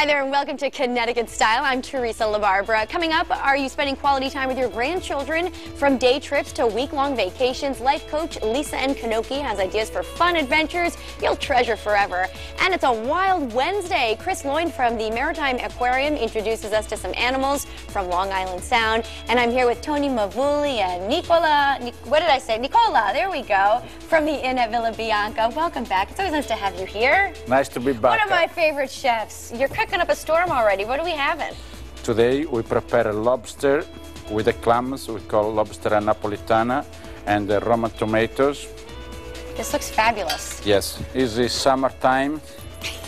Hi there and welcome to Connecticut Style. I'm Teresa LaBarbera. Coming up, are you spending quality time with your grandchildren? From day trips to week-long vacations, life coach Lisa N. Kanoki has ideas for fun adventures you'll treasure forever. And it's a wild Wednesday. Chris Lloyd from the Maritime Aquarium introduces us to some animals from Long Island Sound. And I'm here with Tony Mavuli and Nicola, there we go, from the Inn at Villa Bianca. Welcome back. It's always nice to have you here. Nice to be back. One of my favorite chefs. You're cooking up a storm already. What are we having? Today we prepare a lobster with the clams. We call lobster napolitana and the Roman tomatoes. This looks fabulous. Yes, it's the summertime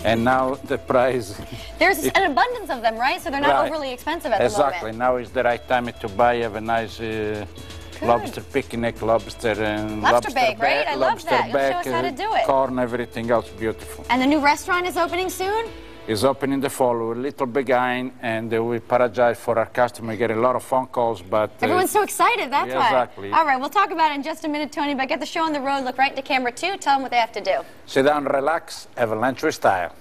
and now the price. There's an abundance of them, right? So they're not overly expensive at the moment. Exactly. Now is the right time to buy. Have a nice lobster picnic, lobster and lobster bake, right? I love that. You'll show us how to do it. Corn, everything else beautiful. And the new restaurant is opening soon? Is opening in the fall. We're a little behind, and we apologize for our customer. We get a lot of phone calls, but everyone's so excited. That's why. Exactly. All right, we'll talk about it in just a minute, Tony. But get the show on the road. Look right into camera 2. Tell them what they have to do. Sit down, relax, have a lunch with style.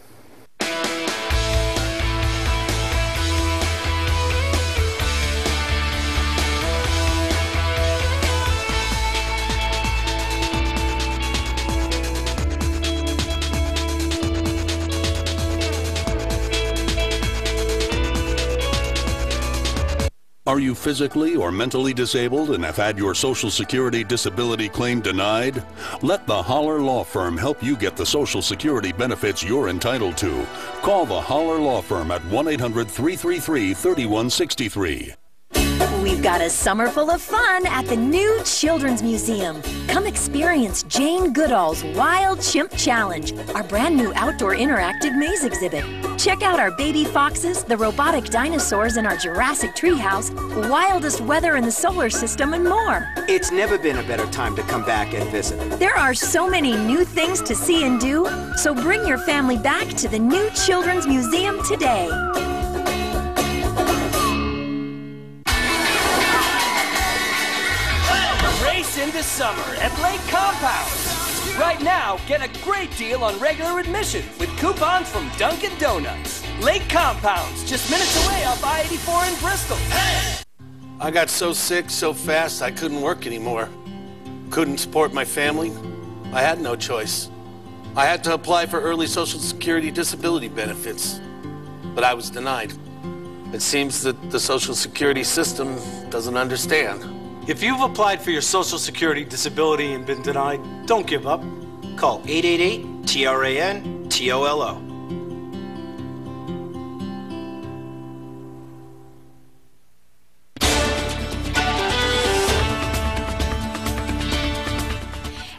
Are you physically or mentally disabled and have had your Social Security disability claim denied? Let the Holler Law Firm help you get the Social Security benefits you're entitled to. Call the Holler Law Firm at 1-800-333-3163. We've got a summer full of fun at the new Children's Museum. Come experience Jane Goodall's Wild Chimp Challenge, our brand new outdoor interactive maze exhibit. Check out our baby foxes, the robotic dinosaurs in our Jurassic treehouse, wildest weather in the solar system, and more. It's never been a better time to come back and visit. There are so many new things to see and do, so bring your family back to the new Children's Museum today. Into summer at Lake Compounds. Right now, get a great deal on regular admission with coupons from Dunkin' Donuts. Lake Compounds, just minutes away off I-84 in Bristol. Hey! I got so sick so fast I couldn't work anymore. Couldn't support my family. I had no choice. I had to apply for early Social Security disability benefits, but I was denied. It seems that the Social Security system doesn't understand. If you've applied for your Social Security disability and been denied, don't give up. Call 888-TRAN-TOLO.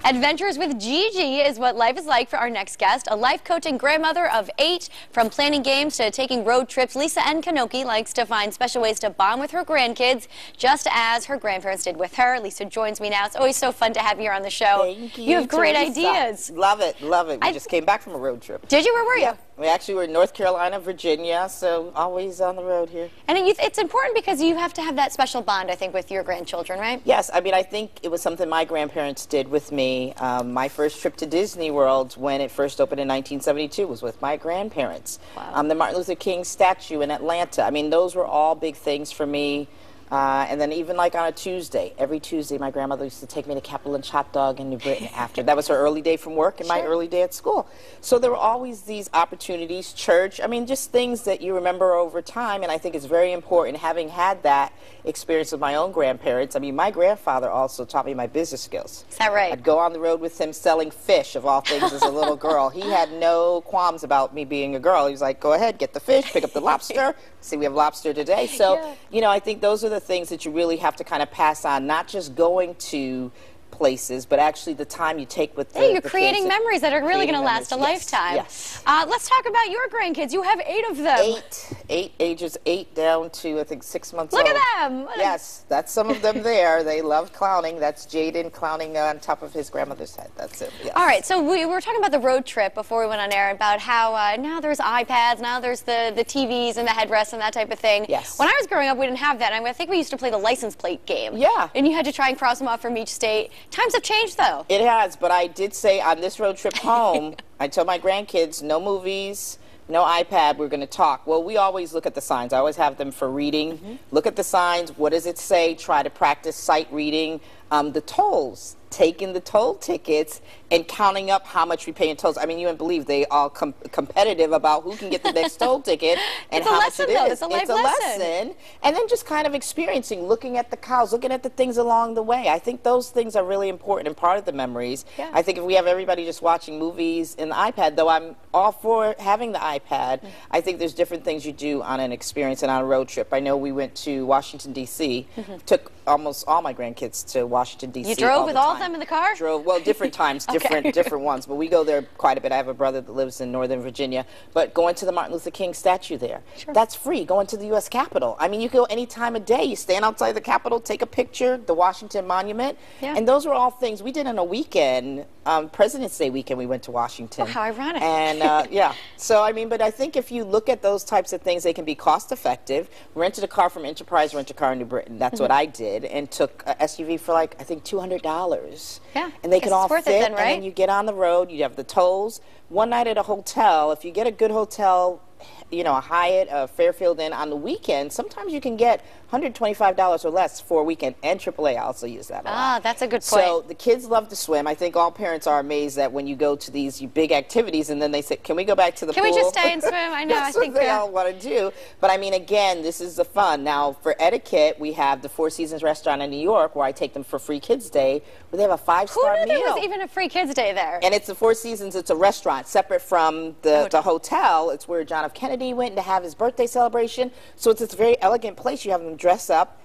Adventures with Gigi is what life is like for our next guest, a life coaching grandmother of 8. From planning games to taking road trips, Lisa N. Kanoki likes to find special ways to bond with her grandkids, just as her grandparents did with her. Lisa joins me now. It's always so fun to have you here on the show. Thank you. You have great Teresa. ideas. Love it, love it. We just came back from a road trip. Did you? Where were you? We actually were in North Carolina, Virginia, so always on the road here. And it's important because you have to have that special bond, I think, with your grandchildren, right? Yes, I mean, I think it was something my grandparents did with me. My first trip to Disney World when it first opened in 1972 was with my grandparents. Wow. The Martin Luther King statue in Atlanta. I mean, those were all big things for me. And then even like on a Tuesday, every Tuesday, my grandmother used to take me to Capitol Lynch Hot Dog in New Britain after. That was her early day from work and my early day at school. So there were always these opportunities, church, I mean, just things that you remember over time. And I think it's very important, having had that experience with my own grandparents. I mean, my grandfather also taught me my business skills. Is that right? I'd go on the road with him selling fish, of all things, as a little girl. He had no qualms about me being a girl. He was like, go ahead, get the fish, pick up the lobster. See, we have lobster today. So, you know, I think those are the things that you really have to kind of pass on, not just going to places, but actually the time you take with you're creating memories that are really going to last a lifetime. Yes. Let's talk about your grandkids. You have 8 of them. Eight, ages 8 down to, I think, 6 months old. Look at them. Yes, that's some of them there. They love clowning. That's Jaden clowning on top of his grandmother's head. That's it. Yes. All right, so we were talking about the road trip before we went on air about how now there's iPads, now there's the TVs and the headrests and that type of thing. Yes. When I was growing up, we didn't have that. I think we used to play the license plate game. Yeah. And you had to try and cross them off from each state. Times have changed, though. It has, but I did say on this road trip home, I told my grandkids, no movies, no iPad, we're going to talk. Well, we always look at the signs. I always have them for reading. Look at the signs. What does it say? Try to practice sight reading. The tolls, taking the toll tickets and counting up how much we pay in tolls. I mean, you wouldn't believe they all competitive about who can get the next toll ticket and how much it is. It's a life lesson. And then just kind of experiencing, looking at the cows, looking at the things along the way. I think those things are really important and part of the memories. Yeah. I think if we have everybody just watching movies in the iPad, though I'm all for having the iPad, I think there's different things you do on an experience and on a road trip. I know we went to Washington, D.C., took almost all my grandkids to Washington, D.C. You drove with all of them in the car? Drove, well, different times, different ones, but we go there quite a bit. I have a brother that lives in Northern Virginia, but going to the Martin Luther King statue there, that's free. Going to the U.S. Capitol. I mean, you go any time of day. You stand outside the Capitol, take a picture, the Washington Monument, and those were all things we did on a weekend. President's Day weekend, we went to Washington. Oh, how ironic. And yeah, so I mean, but I think if you look at those types of things, they can be cost effective. Rented a car from Enterprise Rent-A-Car in New Britain. That's what I did, and took a SUV for like, I think $200. Yeah. And they can all fit, then, right? and then you get on the road, you have the tolls. One night at a hotel, if you get a good hotel, you know, a Hyatt, a Fairfield Inn on the weekend, sometimes you can get $125 or less for a weekend, and AAA also use that a lot. Ah, that's a good point. So the kids love to swim. I think all parents are amazed that when you go to these big activities and then they say, can we go back to the pool? Can we just stay and swim? I know, That's I think what they all want to do. But I mean, again, this is the fun. Now, for etiquette, we have the Four Seasons restaurant in New York where I take them for Free Kids Day, where they have a 5-star meal. Who knew there was even a Free Kids Day there? And it's the Four Seasons. It's a restaurant separate from the hotel. It's where John F. Kennedy went to have his birthday celebration. So it's a very elegant place. You have them dress up.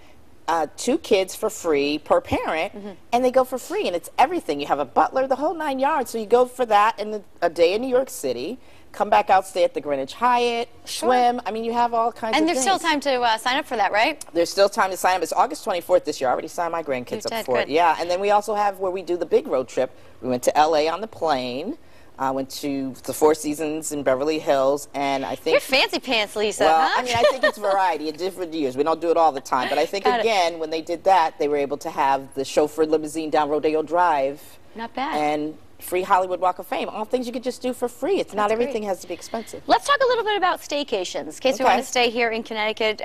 2 kids for free per parent, and they go for free, and it's everything. You have a butler, the whole 9 yards. So you go for that in a day in New York City, come back out, stay at the Greenwich Hyatt, swim. I mean, you have all kinds of things. And there's still time to sign up for that, right? There's still time to sign up. It's August 24th this year. I already signed my grandkids up for it. Yeah, and then we also have where we do the big road trip. We went to L.A. on the plane. I went to the Four Seasons in Beverly Hills, and I think... You're fancy pants, Lisa, well, huh? I mean, I think it's variety of different years. We don't do it all the time, but I think, again, when they did that, they were able to have the chauffeur limousine down Rodeo Drive. Not bad. And free Hollywood Walk of Fame. All things you could just do for free. It's not everything has to be expensive. Let's talk a little bit about staycations, in case we want to stay here in Connecticut.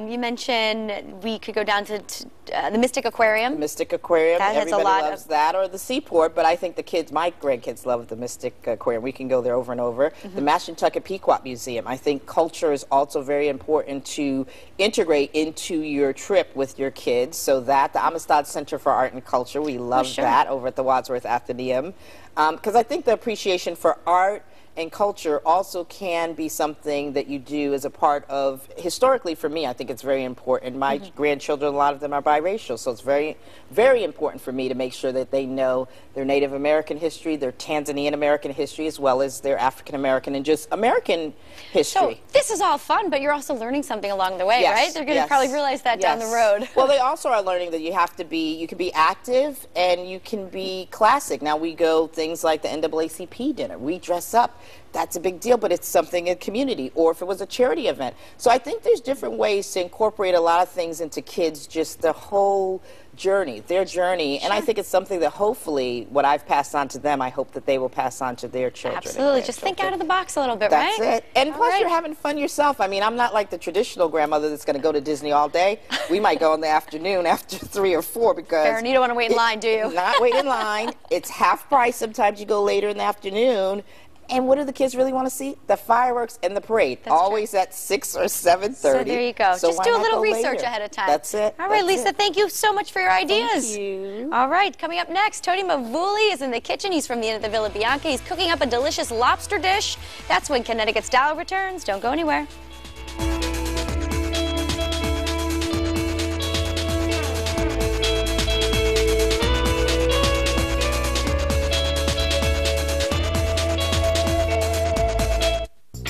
You mentioned we could go down to the Mystic Aquarium. The Mystic Aquarium. That Everybody has a lot loves that, or the Seaport, but I think the kids, my grandkids, love the Mystic Aquarium. We can go there over and over. The Mashantucket Pequot Museum. I think culture is also very important to integrate into your trip with your kids, so that the Amistad Center for Art and Culture, we love that over at the Wadsworth Atheneum. Because I think the appreciation for art and culture also can be something that you do as a part of, historically for me, I think it's very important. My grandchildren, a lot of them are biracial, so it's very, very important for me to make sure that they know their Native American history, their Tanzanian American history, as well as their African American and just American history. So this is all fun, but you're also learning something along the way, right? They're going to probably realize that down the road. Well, they also are learning that you have to be, you can be active and you can be classic. Now we go things like the NAACP dinner. We dress up. That's a big deal, but it's something in community, or if it was a charity event. So I think there's different ways to incorporate a lot of things into kids, just the whole journey, their journey. And I think it's something that hopefully what I've passed on to them, I hope that they will pass on to their children. Absolutely. Just think out of the box a little bit, right? That's it. And all plus you're having fun yourself. I mean, I'm not like the traditional grandmother that's going to go to Disney all day. We might go in the afternoon after 3 or 4 because... Fair, and you don't want to wait in line, do you? Not wait in line. It's half price. Sometimes you go later in the afternoon. And what do the kids really want to see? The fireworks and the parade. Always at 6 or 7:30. So there you go. So just do a little research ahead of time. That's it. All right, Lisa, thank you so much for your ideas. Thank you. All right, coming up next, Tony Mavuli is in the kitchen. He's from the inn at the Villa Bianca. He's cooking up a delicious lobster dish. That's when Connecticut Style returns. Don't go anywhere.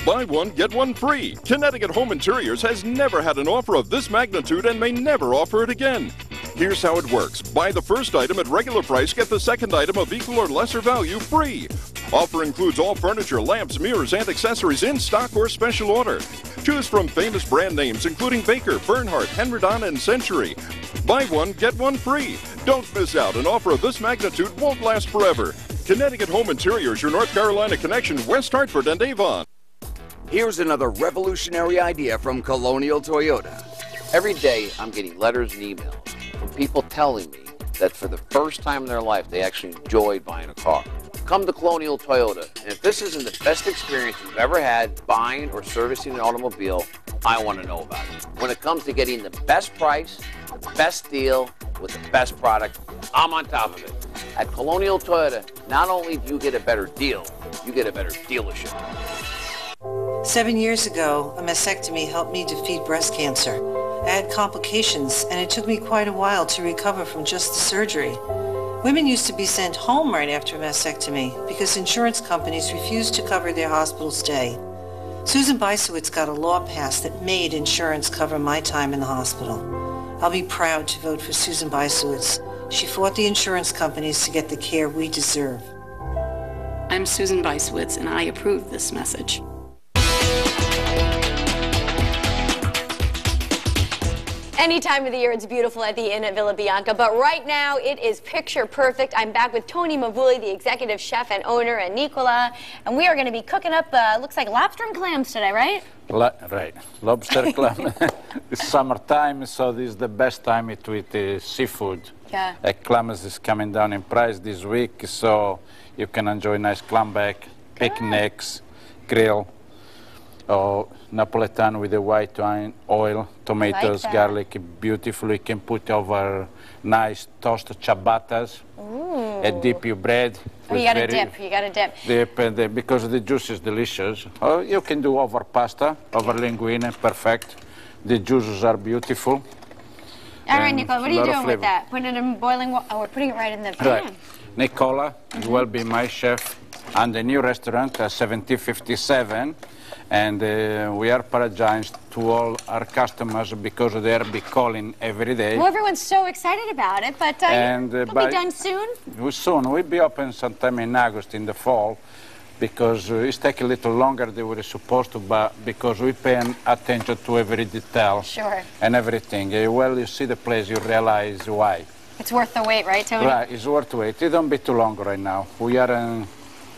Buy one, get one free. Connecticut Home Interiors has never had an offer of this magnitude and may never offer it again. Here's how it works. Buy the first item at regular price, get the second item of equal or lesser value free. Offer includes all furniture, lamps, mirrors, and accessories in stock or special order. Choose from famous brand names including Baker, Bernhardt, Henriton, and Century. Buy one, get one free. Don't miss out. An offer of this magnitude won't last forever. Connecticut Home Interiors, your North Carolina connection, West Hartford and Avon. Here's another revolutionary idea from Colonial Toyota. Every day I'm getting letters and emails from people telling me that for the first time in their life they actually enjoyed buying a car. Come to Colonial Toyota, and if this isn't the best experience you've ever had buying or servicing an automobile, I want to know about it. When it comes to getting the best price, the best deal, with the best product, I'm on top of it. At Colonial Toyota, not only do you get a better deal, you get a better dealership. 7 years ago, a mastectomy helped me defeat breast cancer. I had complications, and it took me quite a while to recover from just the surgery. Women used to be sent home right after a mastectomy because insurance companies refused to cover their hospital stay. Susan Beisowitz got a law passed that made insurance cover my time in the hospital. I'll be proud to vote for Susan Beisowitz. She fought the insurance companies to get the care we deserve. I'm Susan Beisowitz, and I approve this message. Any time of the year, it's beautiful at the Inn at Villa Bianca, but right now it is picture perfect. I'm back with Tony Mavuli, the executive chef and owner, and Nicola, and we are going to be cooking up, looks like lobster and clams today, right? Right, lobster clam. It's summertime, so this is the best time to eat seafood. Yeah. Clams is coming down in price this week, so you can enjoy nice clam bake, picnics, grill. Oh, Napolitan with the white wine, oil, tomatoes, garlic, beautiful. You can put over nice toasted ciabattas. And dip your bread. Oh, you got to dip. You got to dip. Dip, and because the juice is delicious. Oh, you can do over pasta, over linguine, perfect. The juices are beautiful. All right, Nicola, what are you doing with that? Putting it in boiling water? Oh, we're putting it right in the pan. Right. Nicola will be my chef and the new restaurant at 1757. And we are apologizing to all our customers because they'll be calling every day. Well, everyone's so excited about it, but it'll be done soon? Soon. We'll be open sometime in August, in the fall, because it's taking a little longer than we were supposed to, but because we pay attention to every detail. Sure. And everything. Well, you see the place, you realize why. It's worth the wait, right, Tony? Right, it's worth the wait. It don't be too long right now.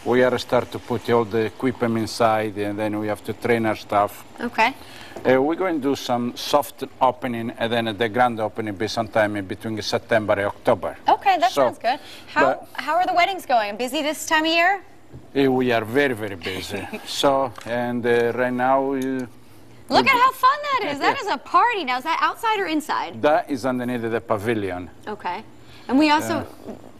We are start to put all the equipment inside, and then we have to train our staff. Okay. We're going to do some soft opening, and then the grand opening be sometime in between September and October. Okay, that sounds good. How are the weddings going? Busy this time of year? We are very, very busy. So, and right now... Look at how fun that is. That is a party. Now, is that outside or inside? That is underneath the pavilion. Okay. And we also...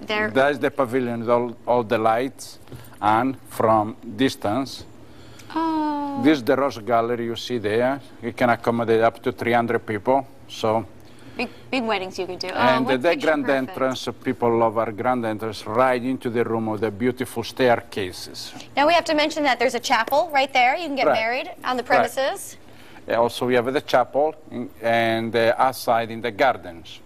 That is the pavilion with all the lights, and from distance. Oh. This is the Rose Gallery you see there. It can accommodate up to 300 people. So big weddings you could do. And the grand entrance, people love our grand entrance, right into the room with the beautiful staircases. Now we have to mention that there's a chapel right there. You can get married on the premises. Right. Also we have the chapel and outside in the gardens.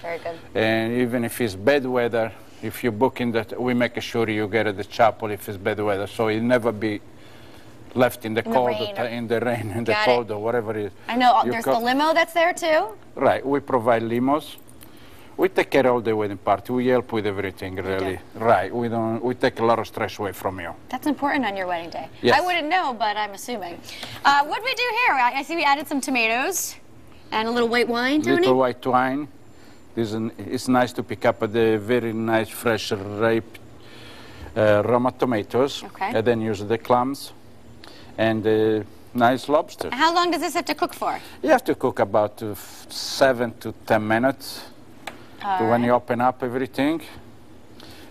Very good. And even if it's bad weather, if you book in that, we make sure you get at the chapel if it's bad weather, so you'll never be left in the cold, in the rain, in the cold, or whatever it is. I know, there's the limo that's there too? Right, we provide limos. We take care of all the wedding party. We help with everything, really. Right, we take a lot of stress away from you. That's important on your wedding day. Yes. I wouldn't know, but I'm assuming. What do we do here? I see we added some tomatoes and a little white wine, Tony? Little white wine. It's nice to pick up the very nice, fresh, ripe Roma tomatoes, and then use the clams and the nice lobster. How long does this have to cook for? You have to cook about 7 to 10 minutes when you open up everything.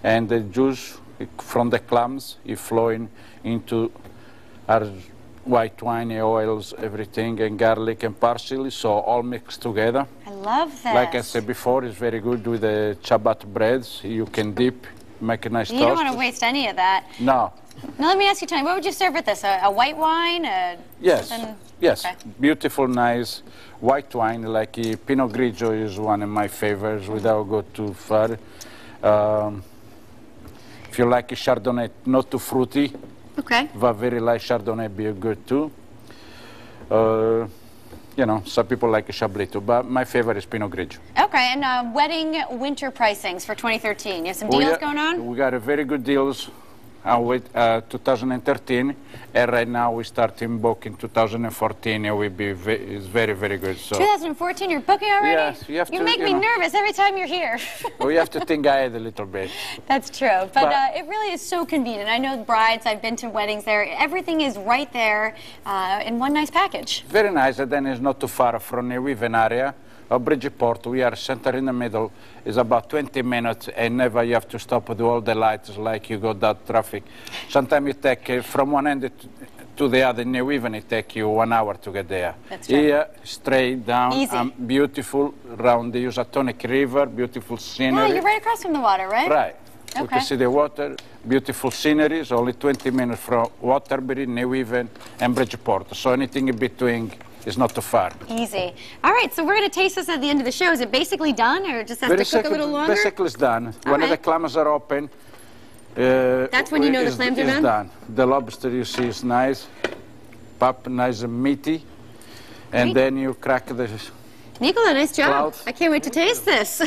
And the juice from the clams is flowing into our white wine, oils, everything, and garlic and parsley, so all mixed together. I love that. Like I said before, it's very good with the ciabatta breads. You can dip, make a nice toast. You don't want to waste any of that. No. Now let me ask you, Tony, what would you serve with this? A white wine? Yes. Yes. Okay. Beautiful, nice white wine, like Pinot Grigio is one of my favorites, without go too far. If you like Chardonnay, not too fruity. Okay. But very light Chardonnay be good too. You know, some people like Chablis too, but my favorite is Pinot Grigio. Okay, and wedding winter pricings for 2013. You have some deals going on? We got a very good deals. with 2013, and right now we start in book in 2014. It will be it's very, very good. So 2014, you're booking already? Yes, you have to. You make me nervous every time you're here. We have to think ahead a little bit. That's true, but it really is so convenient. I know brides, I've been to weddings there. Everything is right there in one nice package. Very nice, and then it's not too far from New Haven area. Bridgeport, we are center in the middle. It's about 20 minutes, and never you have to stop with all the lights like you got that traffic. Sometimes you take from one end to the other in New Haven, it takes you 1 hour to get there. That's true. Here, straight down, Easy. Beautiful around the Usatonic River, beautiful scenery. Yeah, you're right across from the water, right? Right. Okay. You can see the water, beautiful scenery. It's only 20 minutes from Waterbury, New Haven, and Bridgeport. So anything in between is not too far. Easy. All right, so we're going to taste this at the end of the show. Is it basically done, or just has to cook a little longer? Basically, it's done. When the clams are open, that's when you know the clams are done? The lobster, you see, is nice, pop, nice and meaty, and then you crack the... Nicola, nice job. Clouds. I can't wait to taste this.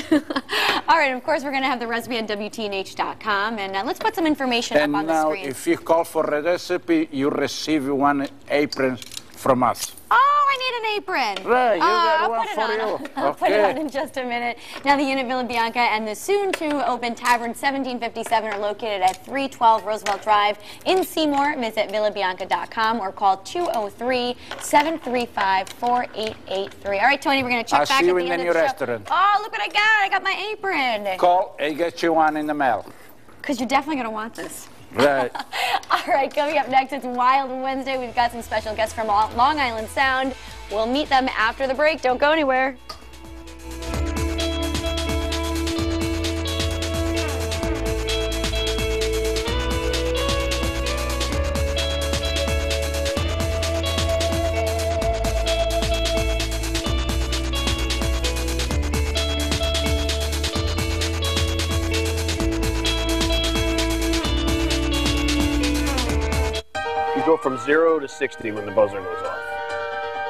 All right, of course, we're going to have the recipe on WTNH.com, and let's put some information up on the screen. And now, if you call for a recipe, you receive 1 apron from us. Oh, I need an apron. Right, you got I'll one put it for on. you. I'll put it on in just a minute. Now, the Inn at Villa Bianca and the soon-to-open Tavern 1757 are located at 312 Roosevelt Drive in Seymour. Visit villabianca.com or call 203-735-4883. All right, Tony, we're going to check back at the end of the show. I'll see you in the new restaurant. Oh, look what I got. I got my apron. Call and get you one in the mail. Because you're definitely going to want this. Right. All right, coming up next, it's Wild Wednesday. We've got some special guests from Long Island Sound. We'll meet them after the break. Don't go anywhere. You go from 0 to 60 when the buzzer goes off.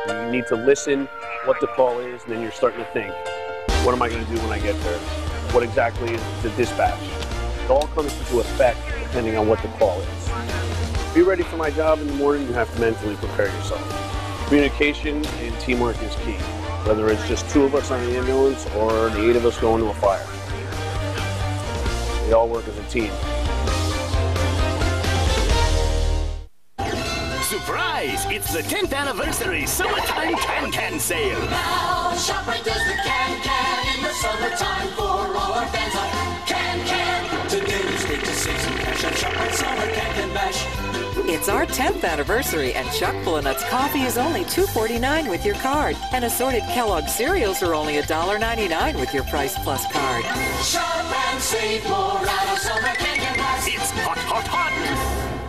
You need to listen what the call is, and then you're starting to think, what am I going to do when I get there? What exactly is the dispatch? It all comes into effect depending on what the call is. To be ready for my job in the morning, you have to mentally prepare yourself. Communication and teamwork is key, whether it's just 2 of us on the ambulance or the 8 of us going to a fire. We all work as a team. Surprise! It's the 10th anniversary Summertime Can-Can Sale. Now shop right does the Can-Can in the summertime for all our fans of Can-Can. Today is great to save some cash and shop right summer Can-Can Bash. It's our 10th anniversary, and Chuck Full of Nuts coffee is only $2.49 with your card, and assorted Kellogg cereals are only $1.99 with your Price Plus card. Shop and save more out of summer Can-Can Bash. It's hot, hot, hot!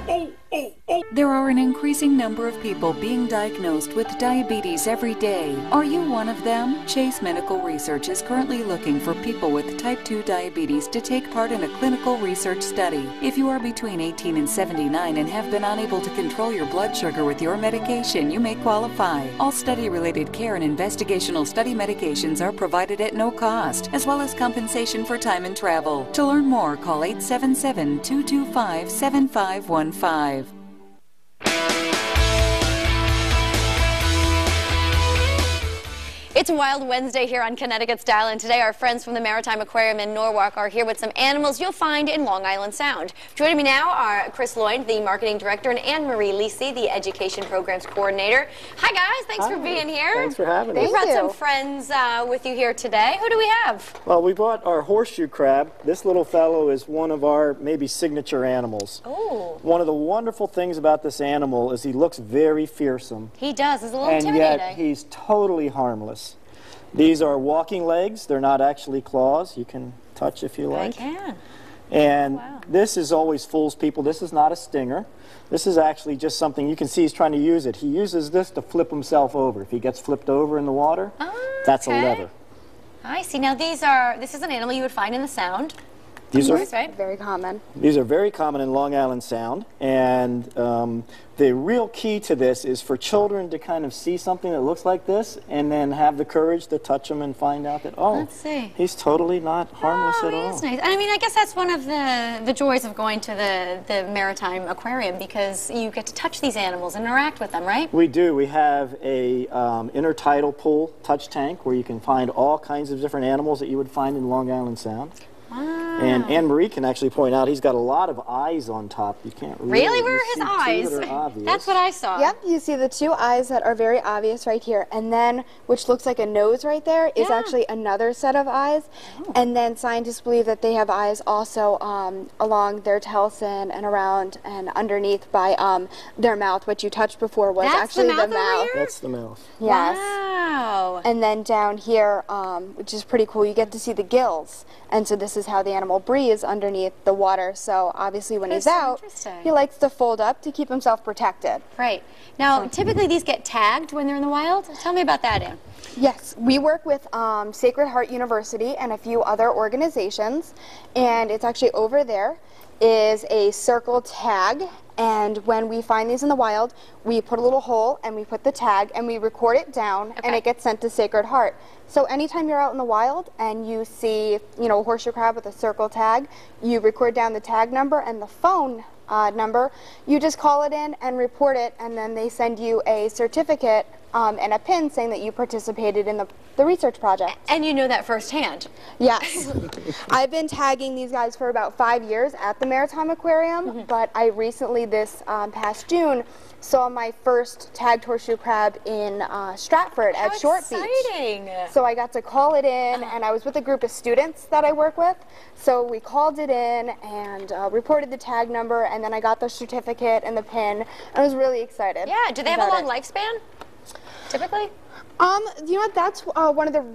Oh, oh, oh! There are an increasing number of people being diagnosed with diabetes every day. Are you one of them? Chase Medical Research is currently looking for people with type 2 diabetes to take part in a clinical research study. If you are between 18 and 79 and have been unable to control your blood sugar with your medication, you may qualify. All study-related care and investigational study medications are provided at no cost, as well as compensation for time and travel. To learn more, call 877-225-7515. It's Wild Wednesday here on Connecticut Style, and today our friends from the Maritime Aquarium in Norwalk are here with some animals you'll find in Long Island Sound. Joining me now are Chris Lloyd, the Marketing Director, and Anne-Marie Lisi, the Education Programs Coordinator. Hi guys, thanks for being here. Thanks for having us. We brought some friends with you here today. Who do we have? Well, we brought our horseshoe crab. This little fellow is one of our maybe signature animals. Oh. One of the wonderful things about this animal is he looks very fearsome. He does. He's a little and intimidating. yet he's totally harmless. These are walking legs. They're not actually claws. You can touch if you like. I can. And this is always fools people. This is not a stinger. This is actually just something you can see he's trying to use it. He uses this to flip himself over. If he gets flipped over in the water, that's a lever. I see. Now this is an animal you would find in the Sound. These are very common. These are very common in Long Island Sound, and the real key to this is for children to kind of see something that looks like this and then have the courage to touch them and find out that, oh, let's see. He's totally not harmless at all. That's nice. I mean, I guess that's one of the joys of going to the Maritime Aquarium, because you get to touch these animals and interact with them, right? We do. We have a intertidal pool touch tank where you can find all kinds of different animals that you would find in Long Island Sound. Wow. And Anne-Marie can actually point out he's got a lot of eyes on top. You can't really Where are his eyes? That are obvious. That's what I saw. Yep, you see the two eyes that are very obvious right here, and then, which looks like a nose right there, is actually another set of eyes. And then scientists believe that they have eyes also along their telson and around and underneath by their mouth. What you touched before was actually the mouth. That's the mouth. Yes. Wow. And then down here, which is pretty cool, you get to see the gills. And so this is how the animal breathes underneath the water. So obviously when he's out, he likes to fold up to keep himself protected. Right. Now, typically these get tagged when they're in the wild. Tell me about that, Anne. Yes, we work with Sacred Heart University and a few other organizations. And it's actually over there is a circle tag. And when we find these in the wild, we put a little hole and we put the tag and we record it down and it gets sent to Sacred Heart. So anytime you're out in the wild and you see, you know, a horseshoe crab with a circle tag, you record down the tag number and the phone number. You just call it in and report it, and then they send you a certificate and a pin saying that you participated in the research project. And you know that firsthand. Yes. I've been tagging these guys for about 5 years at the Maritime Aquarium, but I recently, this past June, saw my first tagged horseshoe crab in Stratford at Short Beach. So I got to call it in, and I was with a group of students that I work with. So we called it in and reported the tag number, and then I got the certificate and the pin. I was really excited. Yeah, do they have a long lifespan, typically? You know what, that's one of the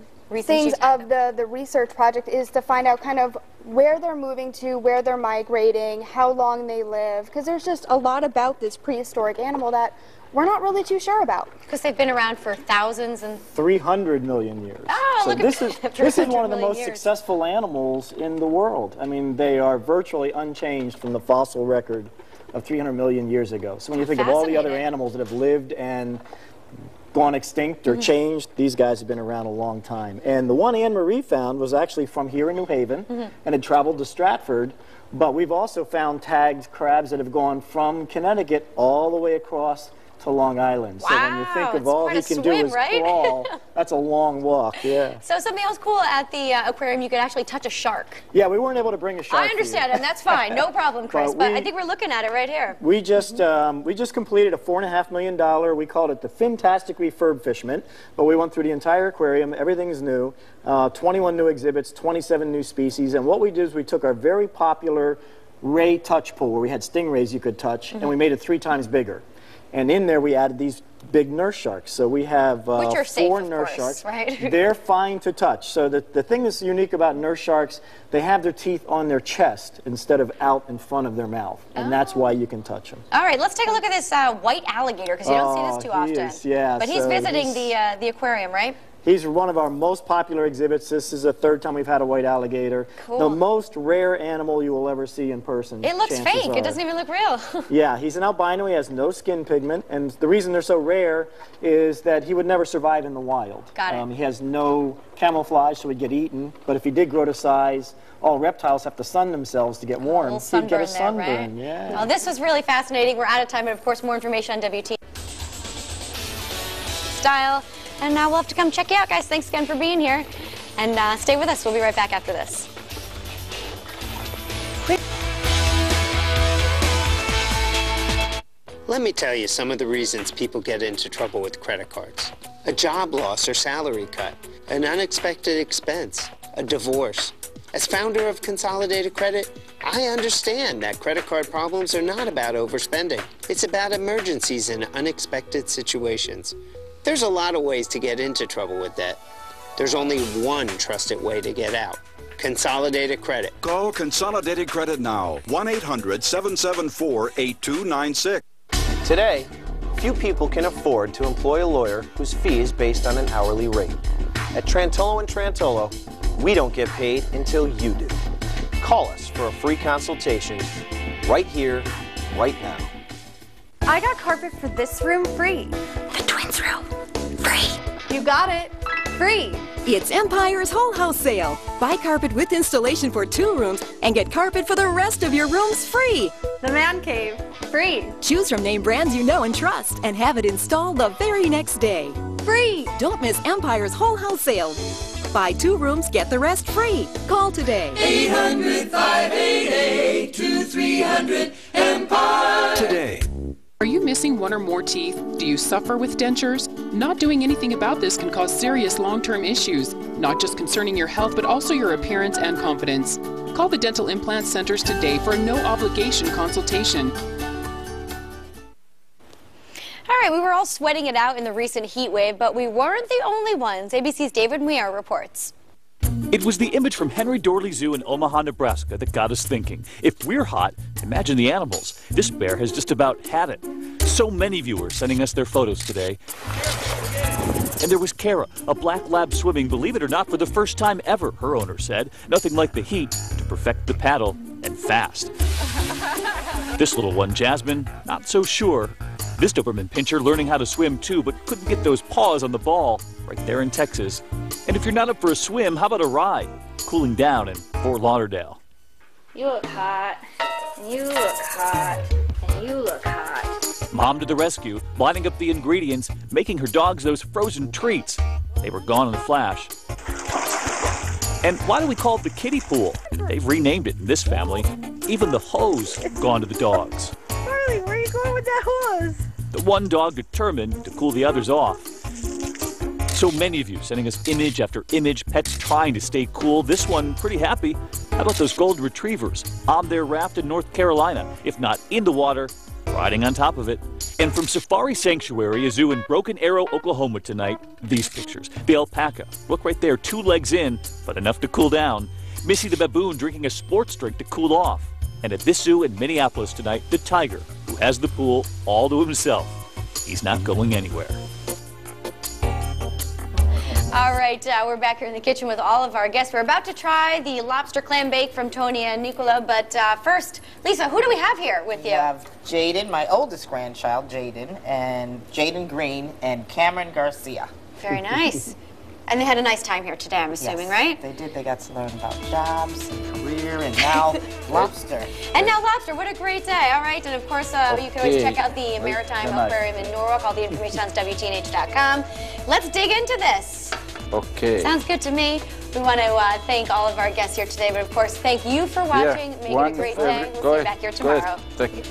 things of the research project is to find out kind of where they're moving to, where they're migrating, how long they live, because there's just a lot about this prehistoric animal that we're not really too sure about. Because they've been around for thousands and 300 million years. Oh, so look this at is that. this is one of the 300 most million years. successful animals in the world. I mean, they are virtually unchanged from the fossil record of 300 million years ago. So when you think of all the other animals that have lived and gone extinct or changed, these guys have been around a long time. And the one Anne-Marie found was actually from here in New Haven and had traveled to Stratford, but we've also found tagged crabs that have gone from Connecticut all the way across to Long Island. So when you think of all he can do is crawl, that's a long walk, yeah. So something else cool at the aquarium, you could actually touch a shark. Yeah, we weren't able to bring a shark. I understand, and that's fine, no problem, Chris, but I think we're looking at it right here. We just completed a $4.5 million, we called it the Fantastic Refurbishment, but we went through the entire aquarium, everything's new, 21 new exhibits, 27 new species, and what we did is we took our very popular ray touch pool where we had stingrays you could touch, and we made it 3 times bigger. And in there we added these big nurse sharks. So we have Which are safe, 4 of nurse course, sharks. right? They're fine to touch. So the thing that's unique about nurse sharks, they have their teeth on their chest instead of out in front of their mouth. And that's why you can touch them. All right, let's take a look at this white alligator, because you don't see this too often. Yeah, but he's visiting the aquarium, right? He's one of our most popular exhibits. This is the 3rd time we've had a white alligator. Cool. The most rare animal you will ever see in person. It looks fake. It doesn't even look real. Yeah, he's an albino. He has no skin pigment. And the reason they're so rare is that he would never survive in the wild. Got it. He has no camouflage, so he'd get eaten. But if he did grow to size, all reptiles have to sun themselves to get warm. He'd get a sunburn. Yeah. Well, this was really fascinating. We're out of time, but of course, more information on WT Style. And now we'll have to come check you out, guys. Thanks again for being here. And stay with us. We'll be right back after this. Let me tell you some of the reasons people get into trouble with credit cards. A job loss or salary cut, an unexpected expense, a divorce. As founder of Consolidated Credit, I understand that credit card problems are not about overspending. It's about emergencies and unexpected situations. There's a lot of ways to get into trouble with debt. There's only one trusted way to get out. Consolidated Credit. Call Consolidated Credit now. 1-800-774-8296. Today, few people can afford to employ a lawyer whose fee is based on an hourly rate. At Trantolo & Trantolo, we don't get paid until you do. Call us for a free consultation right here, right now. I got carpet for this room free. The twins room, free. You got it, free. It's Empire's Whole House Sale. Buy carpet with installation for 2 rooms and get carpet for the rest of your rooms free. The man cave, free. Choose from name brands you know and trust and have it installed the very next day. Free. Don't miss Empire's Whole House Sale. Buy 2 rooms, get the rest free. Call today. 800-588-2300 Empire. Today. Are you missing one or more teeth? Do you suffer with dentures? Not doing anything about this can cause serious long-term issues, not just concerning your health, but also your appearance and confidence. Call the Dental Implant Centers today for a no-obligation consultation. All right, we were all sweating it out in the recent heat wave, but we weren't the only ones. ABC's David Muir reports. It was the image from Henry Doorly Zoo in Omaha, Nebraska that got us thinking. If we're hot, imagine the animals. This bear has just about had it. So many viewers sending us their photos today. And there was Kara, a black lab swimming, believe it or not, for the first time ever, her owner said. Nothing like the heat to perfect the paddle, and fast. This little one, Jasmine, not so sure. This Doberman Pinscher learning how to swim too, but couldn't get those paws on the ball right there in Texas. And if you're not up for a swim, how about a ride? Cooling down in Fort Lauderdale. You look hot, and you look hot, and you look hot. Mom to the rescue, lining up the ingredients, making her dogs those frozen treats. They were gone in a flash. And why do we call it the kiddie pool? They've renamed it in this family. Even the hose gone to the dogs. Charlie, where are you going with that hose? The one dog determined to cool the others off. So many of you sending us image after image, pets trying to stay cool. This one pretty happy. How about those golden retrievers on their raft in North Carolina? If not in the water, riding on top of it. And from Safari Sanctuary, a zoo in Broken Arrow, Oklahoma tonight, these pictures. The alpaca, look right there, 2 legs in, but enough to cool down. Missy the baboon drinking a sports drink to cool off. And at this zoo in Minneapolis tonight, the tiger, who has the pool all to himself. He's not going anywhere. All right, we're back here in the kitchen with all of our guests. We're about to try the lobster clam bake from Tony and Nicola, but first, Lisa, who do we have here with you? We have Jaden, my oldest grandchild, Jaden, and Jaden Green, and Cameron Garcia. Very nice. And they had a nice time here today, I'm assuming, Yes, right? they did. They got to learn about jobs and career, and now lobster. And now lobster, what a great day. All right, and of course, you can always check out the Maritime Aquarium in Norwalk. All the information on WTNH.com. Let's dig into this. Okay. Sounds good to me. We want to thank all of our guests here today, but of course, thank you for watching. Make it a great day. We'll see you back here tomorrow. Take it.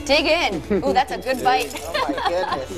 Dig in. Ooh, that's a good bite. Oh my goodness.